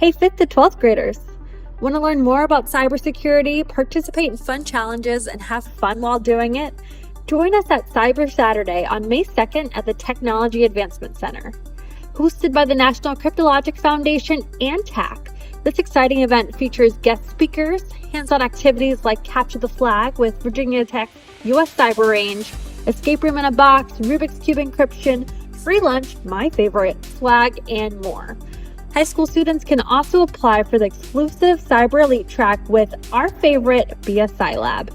Hey, 5th to 12th graders! Want to learn more about cybersecurity, participate in fun challenges, and have fun while doing it? Join us at Cyber Saturday on May 2nd at the Technology Advancement Center. Hosted by the National Cryptologic Foundation and TAC, this exciting event features guest speakers, hands-on activities like Capture the Flag with Virginia Tech's U.S. Cyber Range, Escape Room in a Box, Rubik's Cube encryption, free lunch, my favorite, swag, and more. High school students can also apply for the exclusive Cyber Elite track with our favorite BSI Lab.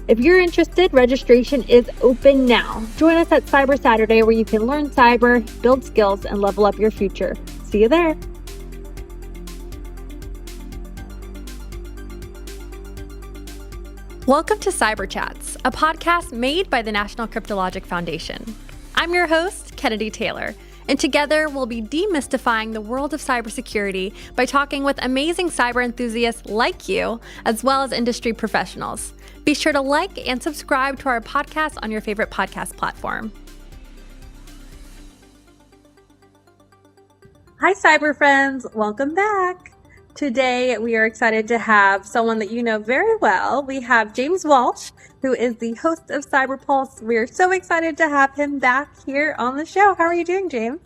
If you're interested, registration is open now. Join us at Cyber Saturday where you can learn cyber, build skills, and level up your future. See you there. Welcome to Cyber Chats, a podcast made by the National Cryptologic Foundation. I'm your host, Kennedy Taylor, and together we'll be demystifying the world of cybersecurity by talking with amazing cyber enthusiasts like you, as well as industry professionals. Be sure to like and subscribe to our podcast on your favorite podcast platform. Hi, cyber friends. Welcome back. Today, we are excited to have someone that you know very well. We have James Walsh, who is the host of Cyber Pulse. We are so excited to have him back here on the show. How are you doing, James?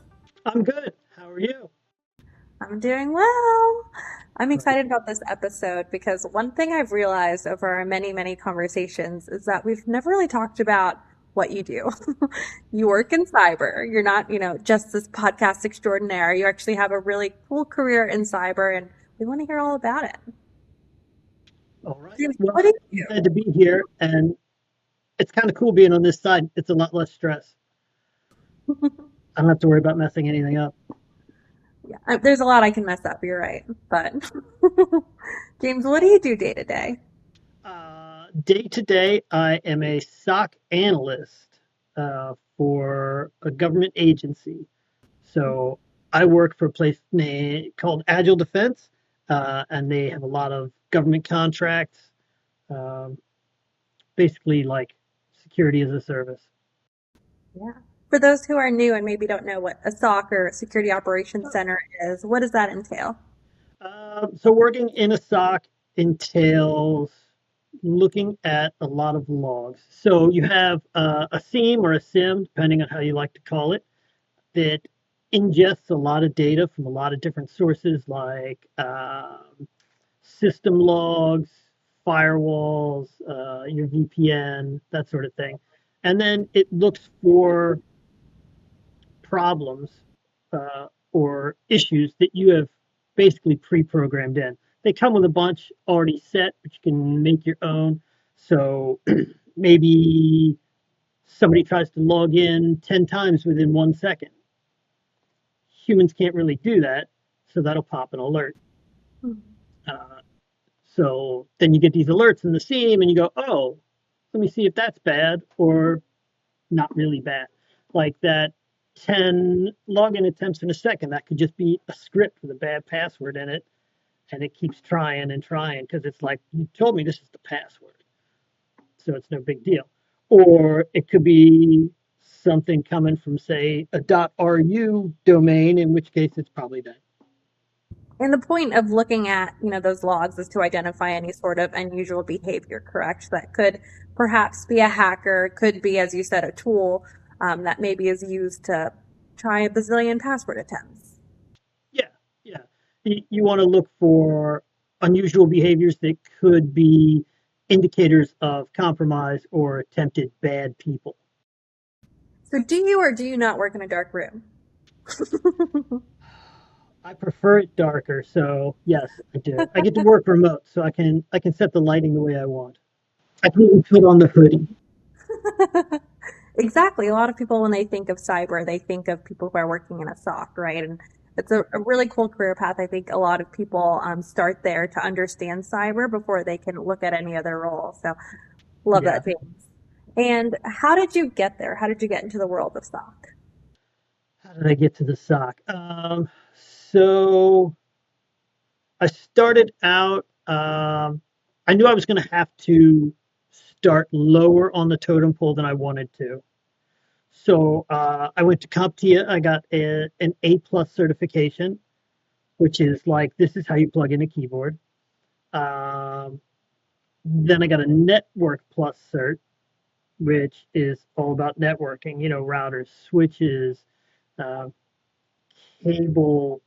I'm good. How are you? I'm doing well. I'm excited about this episode because one thing I've realized over our many, many conversations is that we've never really talked about what you do. You work in cyber. You're not, just this podcast extraordinaire. You actually have a really cool career in cyber, and we want to hear all about it. All right. James, well, what do you do? I'm glad to be here, and it's kind of cool being on this side. It's a lot less stress. I don't have to worry about messing anything up. Yeah, there's a lot I can mess up. You're right, but James, what do you do day to day? Day to day, I am a SOC analyst for a government agency. So I work for a place called Agile Defense, and they have a lot of government contracts, basically like security as a service. Yeah. For those who are new and maybe don't know what a SOC or Security Operations Center is, what does that entail? So working in a SOC entails looking at a lot of logs. So you have a SIEM or a SIM, depending on how you like to call it, that ingests a lot of data from a lot of different sources like system logs, firewalls, your VPN, that sort of thing. And then it looks for problems or issues that you have basically pre-programmed in. They come with a bunch already set, but you can make your own. So maybe somebody tries to log in 10 times within 1 second. Humans can't really do that, so that'll pop an alert. So then you get these alerts in the SIEM and you go, oh, let me see if that's bad or not really bad. Like that 10 login attempts in a second, that could just be a script with a bad password in it, and it keeps trying and trying because it's like, you told me this is the password, so it's no big deal. Or it could be something coming from, say, a .ru domain, in which case it's probably dead. And the point of looking at, those logs is to identify any sort of unusual behavior, correct? That could perhaps be a hacker, could be, as you said, a tool that maybe is used to try a bazillion password attempts. Yeah. You want to look for unusual behaviors that could be indicators of compromise or attempted bad people. So do you or do you not work in a dark room? I prefer it darker, so yes, I do. I get to work remote, so I can set the lighting the way I want. I can even put on the hoodie. Exactly. A lot of people, when they think of cyber, they think of people who are working in a SOC, right? And it's a really cool career path. I think a lot of people start there to understand cyber before they can look at any other role. So love that, James. And how did you get there? How did you get into the world of SOC? How did I get to the SOC? So I started out, I knew I was going to have to start lower on the totem pole than I wanted to. So I went to CompTIA. I got an A+ certification. which is like this is how you plug in a keyboard. Um, then I got a Network Plus cert, which is all about networking. You know, routers, switches, uh, cable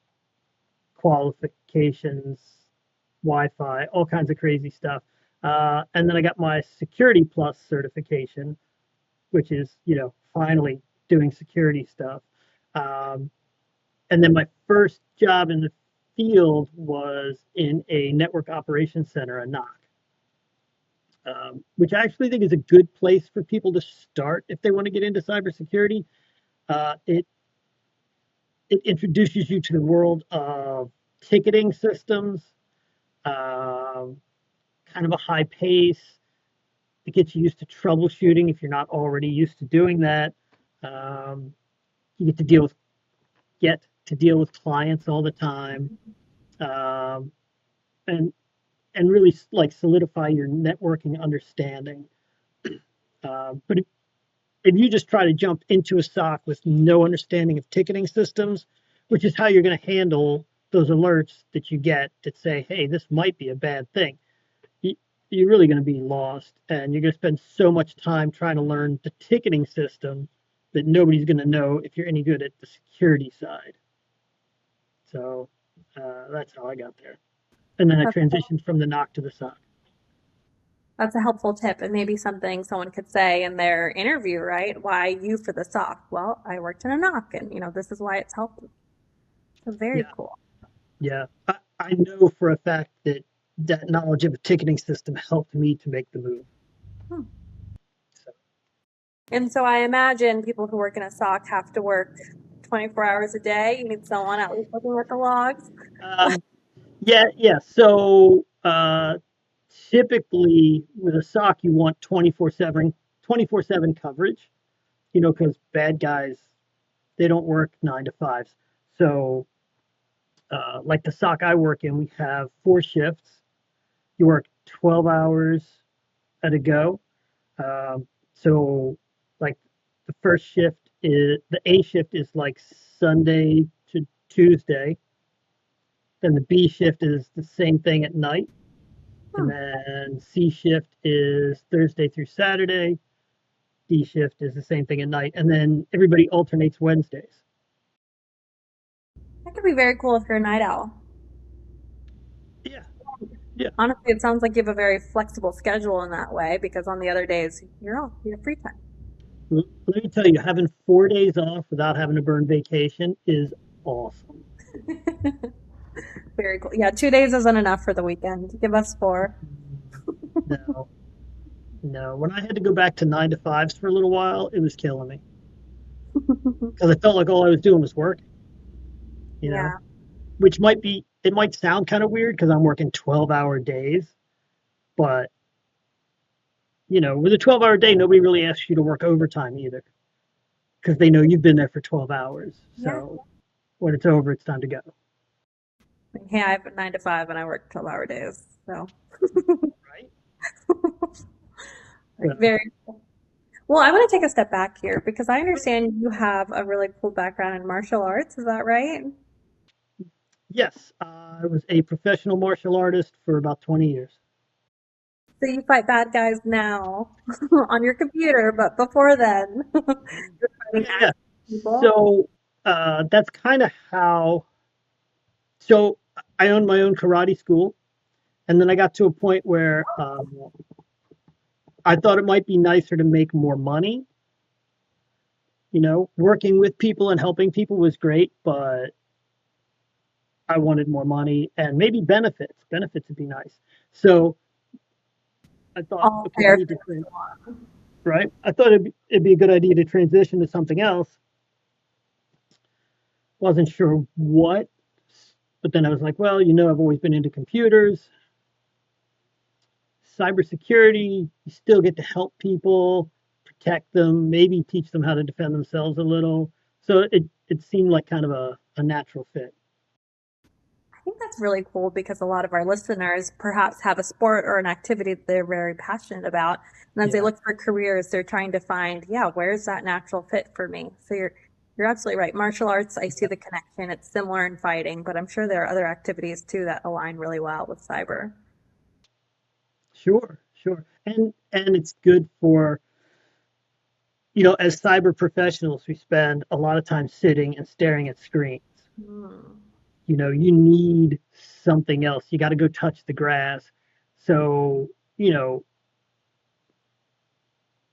qualifications, Wi-Fi, all kinds of crazy stuff. And then I got my Security Plus certification, which is, you know, finally doing security stuff. Um, and then my first job in the field was in a network operations center, a NOC, which I actually think is a good place for people to start if they want to get into cybersecurity. It introduces you to the world of ticketing systems, um, kind of a high pace. It gets you used to troubleshooting if you're not already used to doing that. Um, you get to deal with clients all the time, um, and really like solidify your networking understanding. But if you just try to jump into a SOC with no understanding of ticketing systems, which is how you're going to handle those alerts that you get that say, "Hey, this might be a bad thing," you're really going to be lost, and you're going to spend so much time trying to learn the ticketing system that nobody's going to know if you're any good at the security side. So that's how I got there, and then I That's, transitioned from the knock to the sock. that's a helpful tip and maybe something someone could say in their interview, right? Why you for the SOC? Well, I worked in a knock and, this is why it's helped. So very Yeah, cool. yeah. I know for a fact that that knowledge of a ticketing system helped me to make the move. Hmm. So, And so I imagine people who work in a SOC have to work 24 hours a day. You need someone at least looking at the logs. um, yeah, yeah. So typically with a sock, you want 24/7 coverage. You know, because bad guys, they don't work 9 to 5s. So, like the sock I work in, we have 4 shifts. You work 12 hours at a go. So, like the first shift is the A shift is like Sunday to Tuesday. Then the B shift is the same thing at night. And Hmm. then C shift is Thursday through Saturday. D shift is the same thing at night. And then everybody alternates Wednesdays. That could be very cool if you're a night owl. Yeah, yeah. Honestly, it sounds like you have a very flexible schedule in that way because on the other days you're off, you have free time. Let me tell you, having 4 days off without having to burn vacation is awesome. Very cool. Yeah, 2 days isn't enough for the weekend. Give us four. No, no. When I had to go back to 9 to 5s for a little while, it was killing me because I felt like all I was doing was working, you know, Yeah. which it might sound kind of weird because I'm working 12-hour days, but, you know, with a 12-hour day, nobody really asks you to work overtime either because they know you've been there for 12 hours. Yeah. So when it's over, it's time to go. Hey, I have a 9 to 5 and I work 12-hour days. So, Right? right, So, very cool. Well, I want to take a step back here because I understand you have a really cool background in martial arts. Is that right? yes, I was a professional martial artist for about 20 years. So you fight bad guys now on your computer, but before then, you're fighting Yeah, yeah. actual people. So that's kind of how. So I owned my own karate school, and then I got to a point where I thought it might be nicer to make more money. You know, working with people and helping people was great, but I wanted more money and maybe benefits. Benefits would be nice. So I thought, All okay, I fair need to things to want. right. I thought it'd be a good idea to transition to something else. Wasn't sure what, but then I was like, well, you know, I've always been into computers, cybersecurity. You still get to help people, protect them, maybe teach them how to defend themselves a little. So it seemed like kind of a natural fit. I think that's really cool because a lot of our listeners perhaps have a sport or an activity that they're very passionate about. And as they Yeah. look for careers, they're trying to find, yeah, where's that natural fit for me? So You're absolutely right. Martial arts, I see the connection. It's similar in fighting, but I'm sure there are other activities too that align really well with cyber. Sure, sure. And it's good for, as cyber professionals, we spend a lot of time sitting and staring at screens. Hmm. You need something else. You got to go touch the grass. So, you know,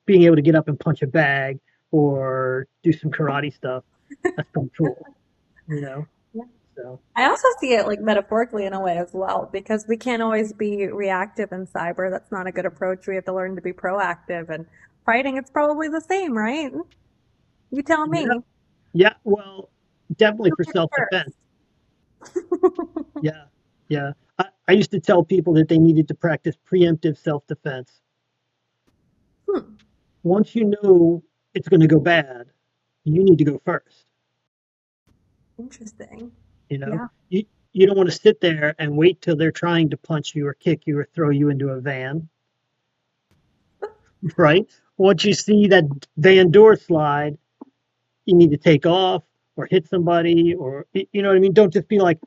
being able to get up and punch a bag or do some karate stuff, that's pretty cool, you know? Yeah. So, I also see it like metaphorically in a way as well, because we can't always be reactive in cyber. That's not a good approach. We have to learn to be proactive, and fighting, it's probably the same, right? You tell yeah, me. yeah, well, definitely Who for hits self-defense. first? Yeah, yeah. I used to tell people that they needed to practice preemptive self-defense. Hmm. Once you know it's going to go bad, you need to go first. Interesting. You know, Yeah. you don't want to sit there and wait till they're trying to punch you or kick you or throw you into a van, right? Once you see that van door slide, you need to take off or hit somebody or you know what I mean. Don't just be like,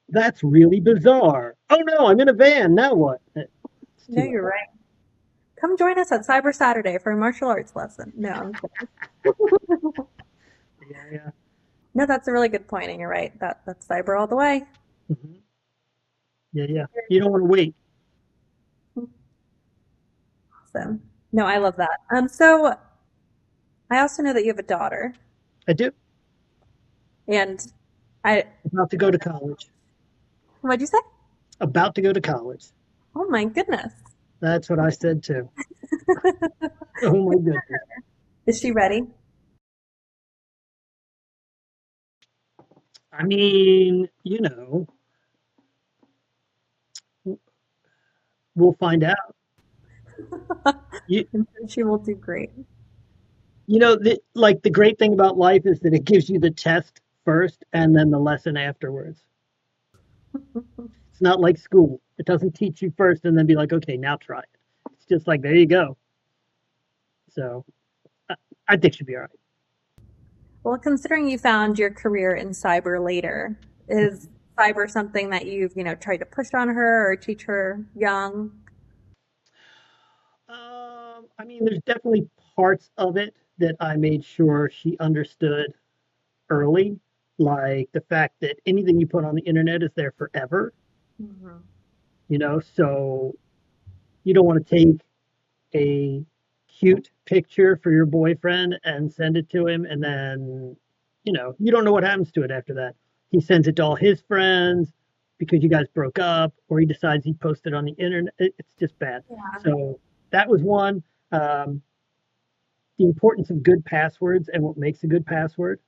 "That's really bizarre." Oh no, I'm in a van. Now what? It's No, too late. you're right. Come join us at Cyber Saturday for a martial arts lesson. No, I'm kidding. Yeah, yeah. No, that's a really good point, and you're right. That's cyber all the way. Hmm. Yeah, yeah. You don't want to wait. Awesome. No, I love that. So I also know that you have a daughter, I do. and I, About to go to college. what'd you say? About to go to college. Oh my goodness. That's what I said too. Oh my goodness. Is she ready? I mean, we'll find out. You, I'm sure she will do great. like the great thing about life is that it gives you the test first and then the lesson afterwards. It's not like school. It doesn't teach you first and then be like, okay, now try it. It's just like, there you go. So I, I think she'll be all right. Well, considering you found your career in cyber later, is cyber something that you've tried to push on her or teach her young? I mean, there's definitely parts of it that I made sure she understood early, like the fact that anything you put on the internet is there forever, Mhm. so you don't want to take a cute picture for your boyfriend and send it to him and then you don't know what happens to it after that. He sends it to all his friends because you guys broke up, or he decides he posted on the internet. It's just bad. Yeah. So that was one. um, the importance of good passwords and what makes a good password.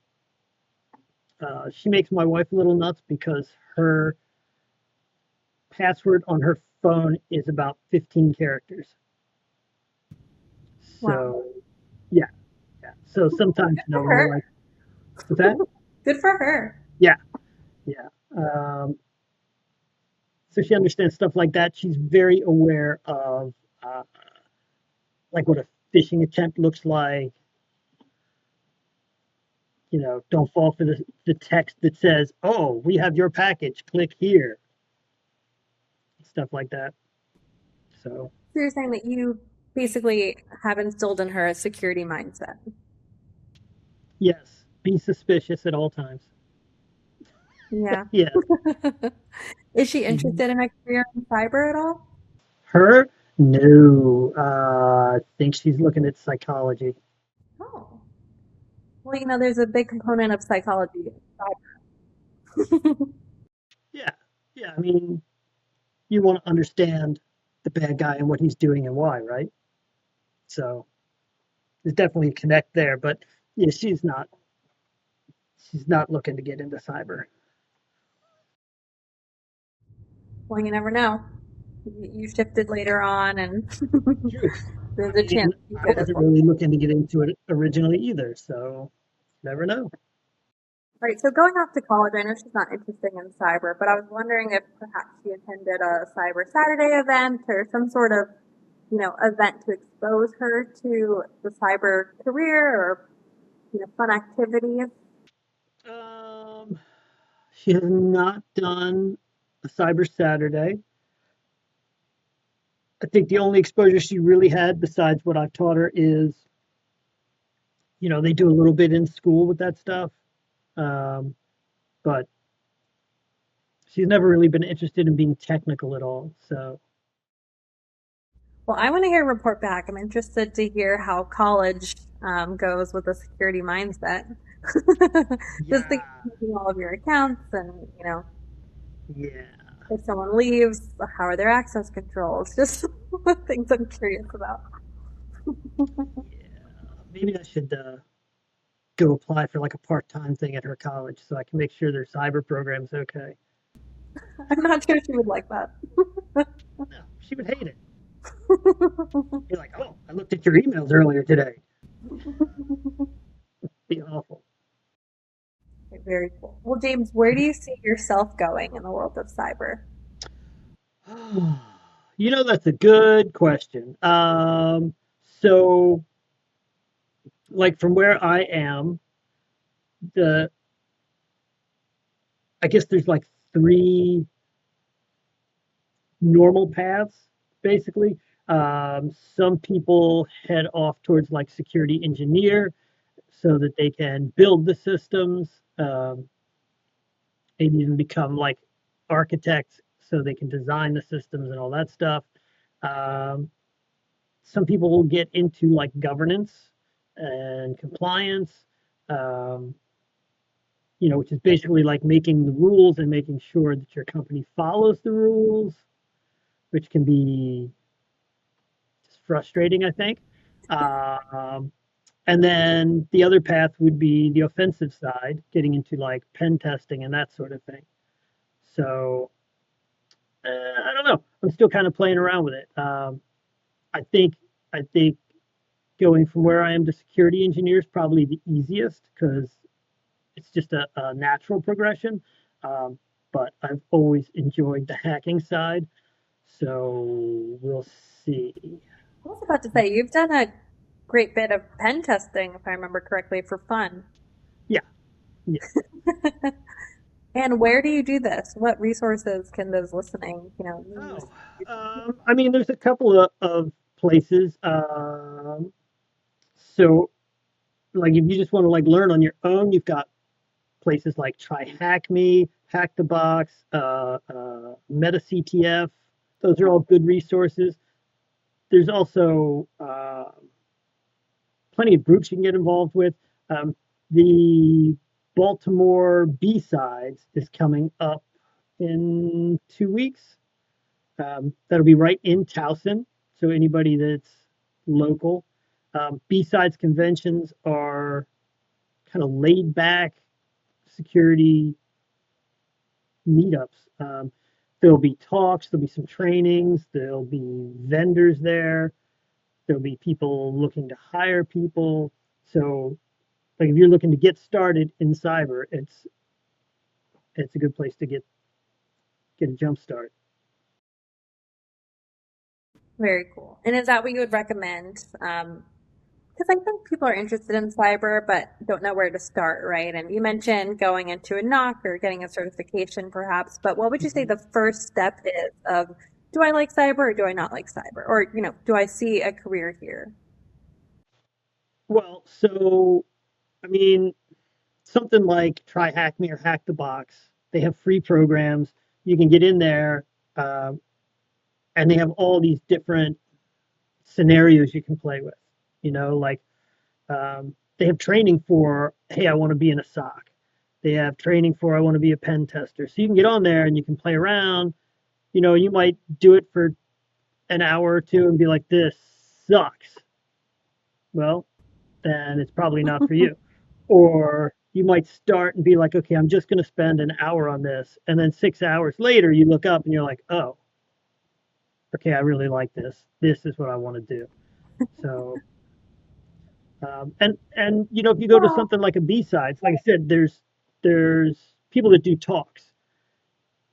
She makes my wife a little nuts because her password on her phone is about 15 characters. Wow. So, yeah, yeah. So sometimes, Good for we're her. like, what's that? Good for her. Yeah, yeah. So she understands stuff like that. She's very aware of uh, like what a phishing attempt looks like. Don't fall for the text that says, "Oh, we have your package. Click here." Stuff like that. So, So you're saying that you basically have instilled in her a security mindset. yes, be suspicious at all times. Yeah. Yes. Is she Mhm. interested in a career in cyber at all? Her? No. I think she's looking at psychology. Oh. Well, there's a big component of psychology in cyber. Yeah. Yeah. I mean, you want to understand the bad guy and what he's doing and why, right? So there's definitely a connect there. But yeah, she's not looking to get into cyber. Well, you never know. You shifted later on, and True. there's I a chance mean, you I did as wasn't well. really looking to get into it originally either. So never know. Right. So going off to college, I know she's not interested in cyber, but I was wondering if perhaps she attended a Cyber Saturday event or some sort of event to expose her to the cyber career or fun activities. She has not done a Cyber Saturday. I think the only exposure she really had besides what I've taught her is, they do a little bit in school with that stuff. Um, but she's never really been interested in being technical at all. So, Well, I want to hear a report back. I'm interested to hear how college goes with the security mindset. Just thinking yeah, of all of your accounts and, yeah, if someone leaves, how are their access controls? Just things I'm curious about. yeah. Maybe I should go apply for like a part-time thing at her college so I can make sure their cyber program's okay. I'm not sure she would like that. No, she would hate it. You're like, oh, I looked at your emails earlier today. Be awful. Very cool. Well, James, where do you see yourself going in the world of cyber? That's a good question. So, like from where I am, the I guess there's like three normal paths, basically. Some people head off towards like security engineer so that they can build the systems, maybe even become like architects so they can design the systems and all that stuff. Um, some people will get into like governance and compliance, um, which is basically like making the rules and making sure that your company follows the rules, which can be frustrating, I think. Um, and then the other path would be the offensive side, getting into like pen testing and that sort of thing. So I don't know. I'm still kind of playing around with it. I think I think going from where I am to security engineer is probably the easiest because it's just a natural progression. Um, but I've always enjoyed the hacking side, so we'll see. I was about to say, you've done a great bit of pen testing, if I remember correctly, for fun. Yeah, yeah. And where do you do this? What resources can those listening, use? Oh, I mean, there's a couple of places. So, like, if you just want to like learn on your own, you've got places like Try Hack Me, Hack the Box, Meta CTF. Those are all good resources. There's also plenty of groups you can get involved with. The Baltimore B-Sides is coming up in 2 weeks. That'll be right in Towson. So anybody that's local. B-Sides conventions are kind of laid back security meetups. There'll be talks, there'll be some trainings, there'll be vendors there, there'll be people looking to hire people. So, like if you're looking to get started in cyber, it's a good place to get a jump start. Very cool. And is that what you would recommend? Because I think people are interested in cyber, but don't know where to start, right? And you mentioned going into a knock or getting a certification, perhaps. But what would you say Mhm. the first step is of do I like cyber or do I not like cyber? Or, do I see a career here? Well, so I mean, something like Try Hack Me or Hack the Box. They have free programs. You can get in there, uh, and they have all these different scenarios you can play with. Like they have training for, hey, I want to be in a SOC. They have training for, I want to be a pen tester. So you can get on there and you can play around. You might do it for an hour or two and be like, this sucks. Well, then it's probably not for you. Or you might start and be like, okay, I'm just going to spend an hour on this. And then 6 hours later, you look up and you're like, oh, okay, I really like this. This is what I want to do. So, and if you go to Well, something like a B-sides, like I said, there's people that do talks,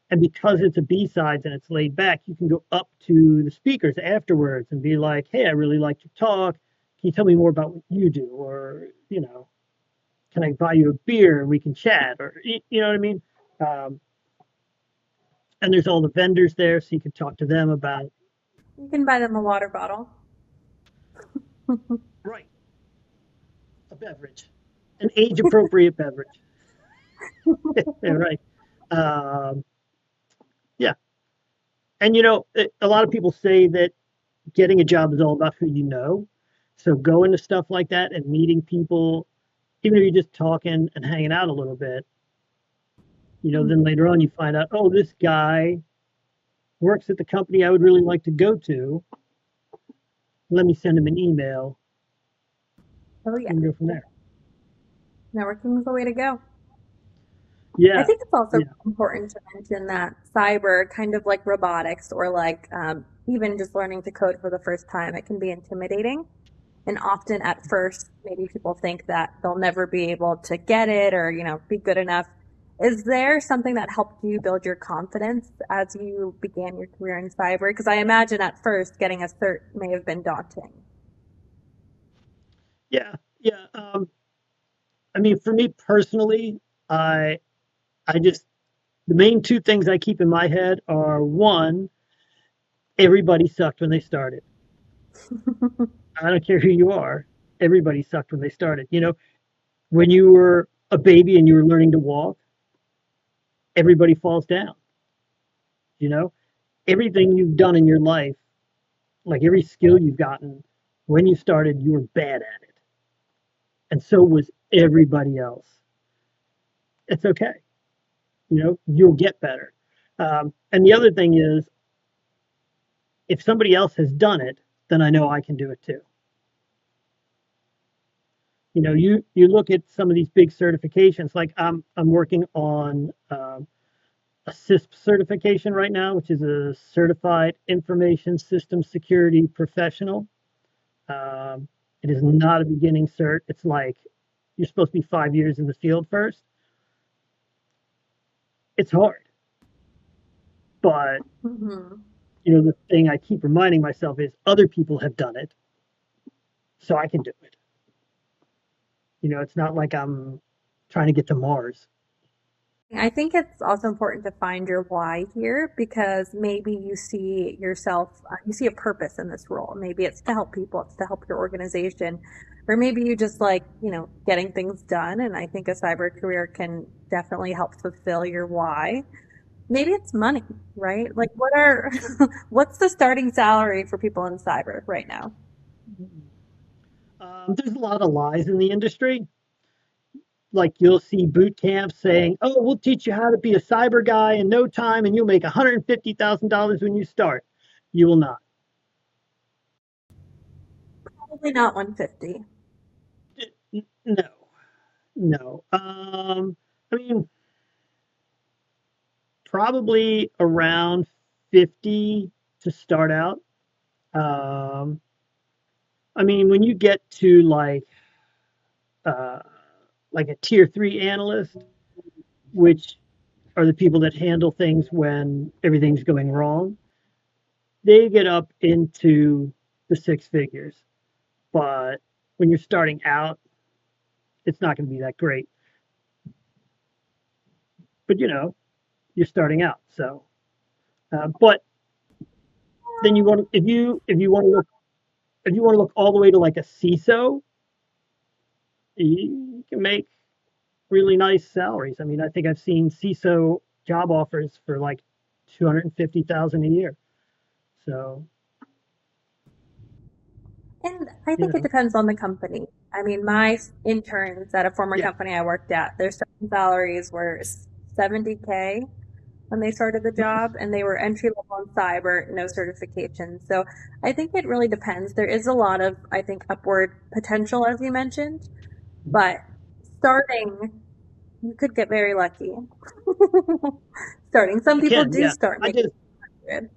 and because it's a B-sides and it's laid back, you can go up to the speakers afterwards and be like, hey, I really liked your talk. Can you tell me more about what you do? Or can I buy you a beer and we can chat? Or you know what I mean? Um, and there's all the vendors there, so you can talk to them about You can buy them a water bottle. right a beverage, an age appropriate beverage. Yeah, right. Um, yeah, and a lot of people say that getting a job is all about who you know. So going to stuff like that and meeting people, even if you're just talking and hanging out a little bit, then later on you find out, oh, this guy works at the company I would really like to go to. Let me send him an email Oh yeah, and go from there. networking is the way to go. I Yeah, think it's also yeah, important to mention that cyber, kind of like robotics or like even just learning to code for the first time, it can be intimidating. And often at first, maybe people think that they'll never be able to get it or, be good enough. Is there something that helped you build your confidence as you began your career in cyber? Because I imagine at first getting a cert may have been daunting. yeah, yeah. I mean, for me personally, I I just the main two things I keep in my head are one, everybody sucked when they started. I don't care who you are, everybody sucked when they started. When you were a baby and you were learning to walk, everybody falls down. You know, everything you've done in your life, like every skill you've gotten, when you started, you were bad at it. And so was everybody else. It's okay. You'll get better. And the other thing is, if somebody else has done it, then I know I can do it too. You look at some of these big certifications. Like I'm working on a CISP certification right now, which is a Certified Information System Security Professional. It is not a beginning cert. It's like you're supposed to be 5 years in the field first. It's hard, but Mm-hmm. the thing I keep reminding myself is other people have done it, so I can do it. It's not like I'm trying to get to Mars. I think it's also important to find your why here because maybe you see yourself, you see a purpose in this role. Maybe it's to help people, it's to help your organization, or maybe you just like, getting things done. And I think a cyber career can definitely help fulfill your why. Maybe it's money, right? Like, what's the starting salary for people in cyber right now? There's a lot of lies in the industry. Like you'll see boot camps saying, "Oh, we'll teach you how to be a cyber guy in no time, and you'll make $150,000 when you start." You will not. Probably not 150. No, no. I mean, probably around 50 to start out. Um, I mean, when you get to uh, like a tier 3 analyst, which are the people that handle things when everything's going wrong, they get up into the 6 figures. But when you're starting out, it's not going to be that great. But you're starting out, so. But then you want to, if you want to look all the way to like a CISO, you can make really nice salaries. I mean, I think I've seen CISO job offers for like 250,000 a year. So, And I you think it know, depends on the company. I mean, my interns at a former yeah. company I worked at, their starting salaries were 70K when they started the Nice. job, and they were entry level in cyber, no certification. So I think it really depends. There is a lot of, I think, upward potential, as you mentioned, but starting, you could get very lucky. Starting, some You people can, do yeah. start I making just, 100.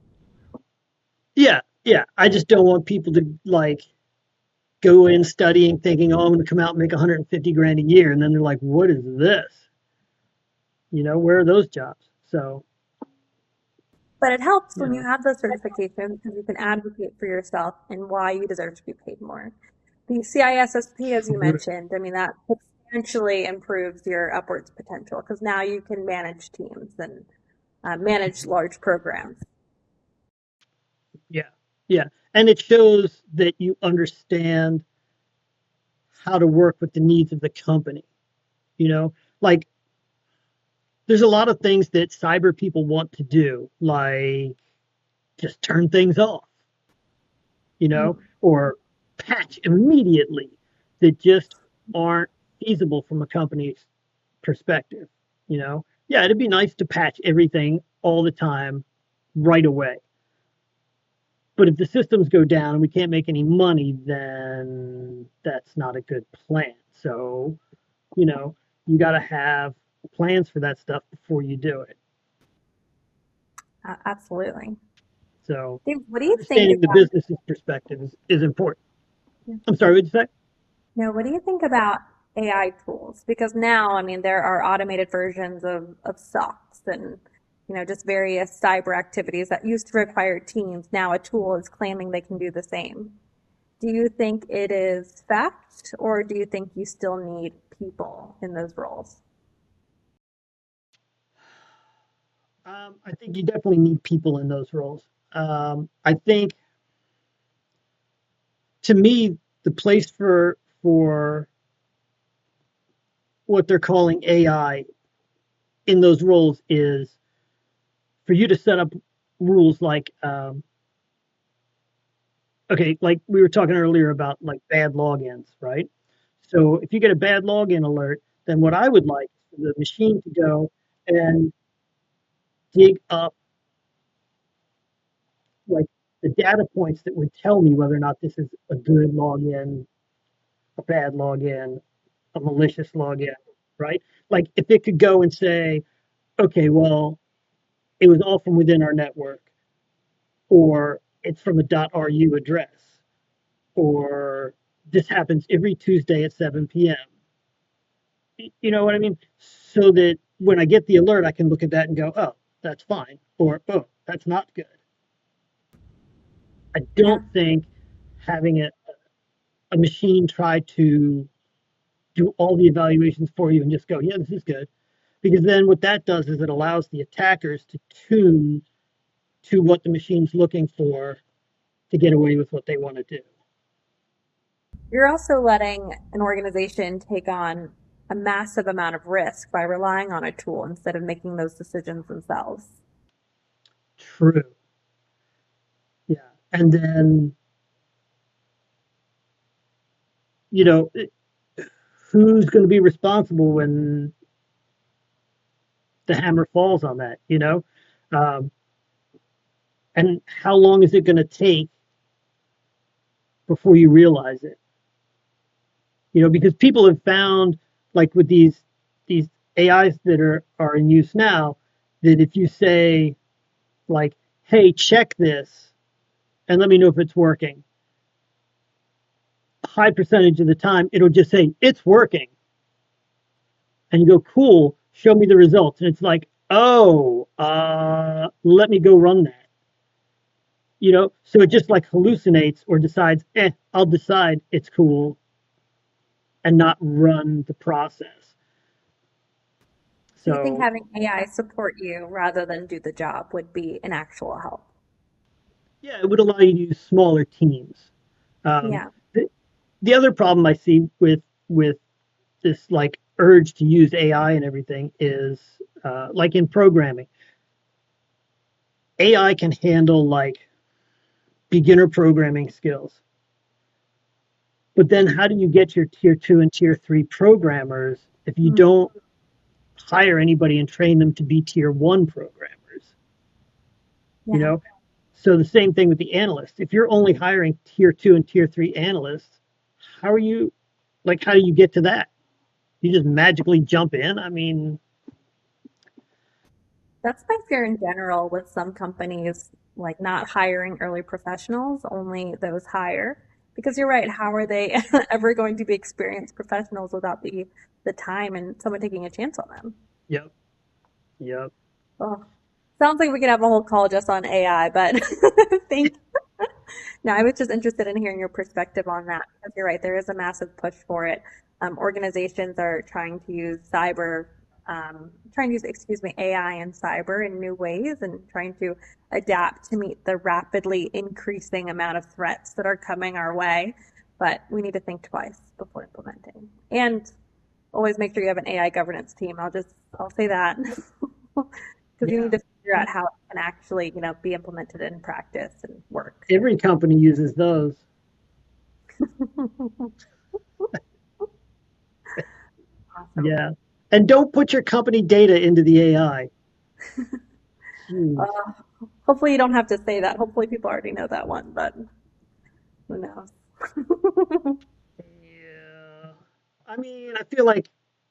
yeah, yeah. I just don't want people to like go in studying thinking, oh, I'm going to come out and make 150 grand a year. And then they're like, what is this? Where are those jobs? So, But it helps you when you know, have those certifications because you can advocate for yourself and why you deserve to be paid more. The CISSP, as you right. mentioned, I mean, that puts exponentially improves your upwards potential because now you can manage teams and manage large programs. Yeah. Yeah. And it shows that you understand how to work with the needs of the company. You know, like there's a lot of things that cyber people want to do, like just turn things off, or patch immediately that just aren't feasible from a company's perspective. Yeah, it'd be nice to patch everything all the time right away. But if the systems go down and we can't make any money, then that's not a good plan. So, you know, you got to have plans for that stuff before you do it. Absolutely. So, Dave, what do you think understanding the about business's perspective is important. I'm sorry, what did you say? no, what do you think about AI tools? Because now, I mean, there are automated versions of SOCs and, just various cyber activities that used to require teams. Now a tool is claiming they can do the same. Do you think it is fact, or do you think you still need people in those roles? I think you definitely need people in those roles. I think, to me, the place for what they're calling AI in those roles is for you to set up rules like, okay, like we were talking earlier about like bad logins, right? So if you get a bad login alert, then what I would like is for the machine to go and dig up like the data points that would tell me whether or not this is a good login, a bad login, a malicious login, right? Like if it could go and say, okay, well, it was all from within our network, or it's from a .ru address, or this happens every Tuesday at 7 p.m. You know what I mean? So that when I get the alert, I can look at that and go, oh, that's fine, or oh, that's not good. I Yeah. don't think having a machine try to do all the evaluations for you and just go, yeah, this is good. Because then what that does is it allows the attackers to tune to what the machine's looking for to get away with what they want to do. You're also letting an organization take on a massive amount of risk by relying on a tool instead of making those decisions themselves. True. Yeah. And then, you know, who's going to be responsible when the hammer falls on that? Um, and how long is it going to take before you realize it? Because people have found, like with these AIs that are in use now, that if you say like, "Hey, check this and let me know if it's working," a high percentage of the time it'll just say it's working, and you go, "Cool, show me the results," and it's like, "Oh, let me go run that." So it just like hallucinates or decides, I'll decide it's cool and not run the process. Do you think So having AI support you rather than do the job would be an actual help? yeah, it would allow you to use smaller teams. Um, Yeah. the, the other problem I see with this like urge to use AI and everything is like in programming, AI can handle like beginner programming skills, but then how do you get your tier two and tier three programmers if you Mm, don't hire anybody and train them to be tier one programmers? You yeah. know, so the same thing with the analysts. If you're only hiring tier two and tier three analysts, how are you like? How do you get to that? You just magically jump in? I mean, That's my fear in general with some companies, like not hiring early professionals, only those hire. Because you're right, how are they ever going to be experienced professionals without the time and someone taking a chance on them? yep, yep. Oh, sounds like we could have a whole call just on AI, but thank no, I was just interested in hearing your perspective on that because you're right, there is a massive push for it. Organizations are trying to use AI and cyber in new ways and trying to adapt to meet the rapidly increasing amount of threats that are coming our way. But we need to think twice before implementing. And always make sure you have an AI governance team. I'll say that. Because you need to figure out how it can actually, be implemented in practice and work. Every company uses those. Awesome. Yeah. And don't put your company data into the AI. Hopefully you don't have to say that. Hopefully people already know that one, but who knows? Yeah. I mean, I feel like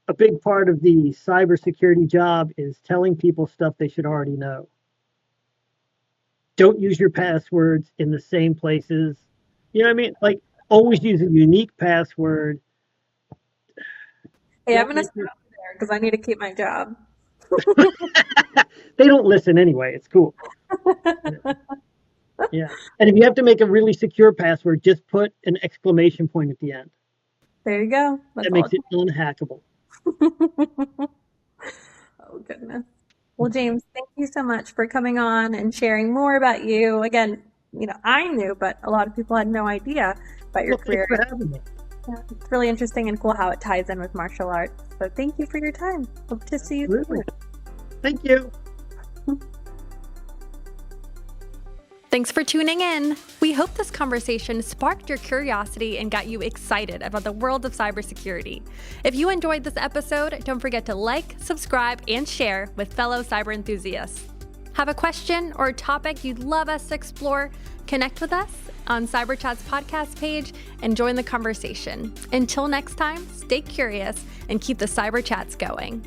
a big part of the cybersecurity job is telling people stuff they should already know. Don't use your passwords in the same places. You know what I mean? Like, always use a unique password. Hey, I'm going to stop there because I need to keep my job. They don't listen anyway. It's cool. Yeah. And if you have to make a really secure password, just put an exclamation point at the end. There you go. That makes it unhackable. Oh, goodness. Well, James, thank you so much for coming on and sharing more about you. Again, I knew, but a lot of people had no idea about your career. Thanks for having me. Yeah, it's really interesting and cool how it ties in with martial arts. So thank you for your time. Hope to see you soon. Thank you. Thanks for tuning in. We hope this conversation sparked your curiosity and got you excited about the world of cybersecurity. If you enjoyed this episode, don't forget to like, subscribe, and share with fellow cyber enthusiasts. Have a question or a topic you'd love us to explore? Connect with us on CyberChat's podcast page and join the conversation. Until next time, stay curious and keep the cyber chats going.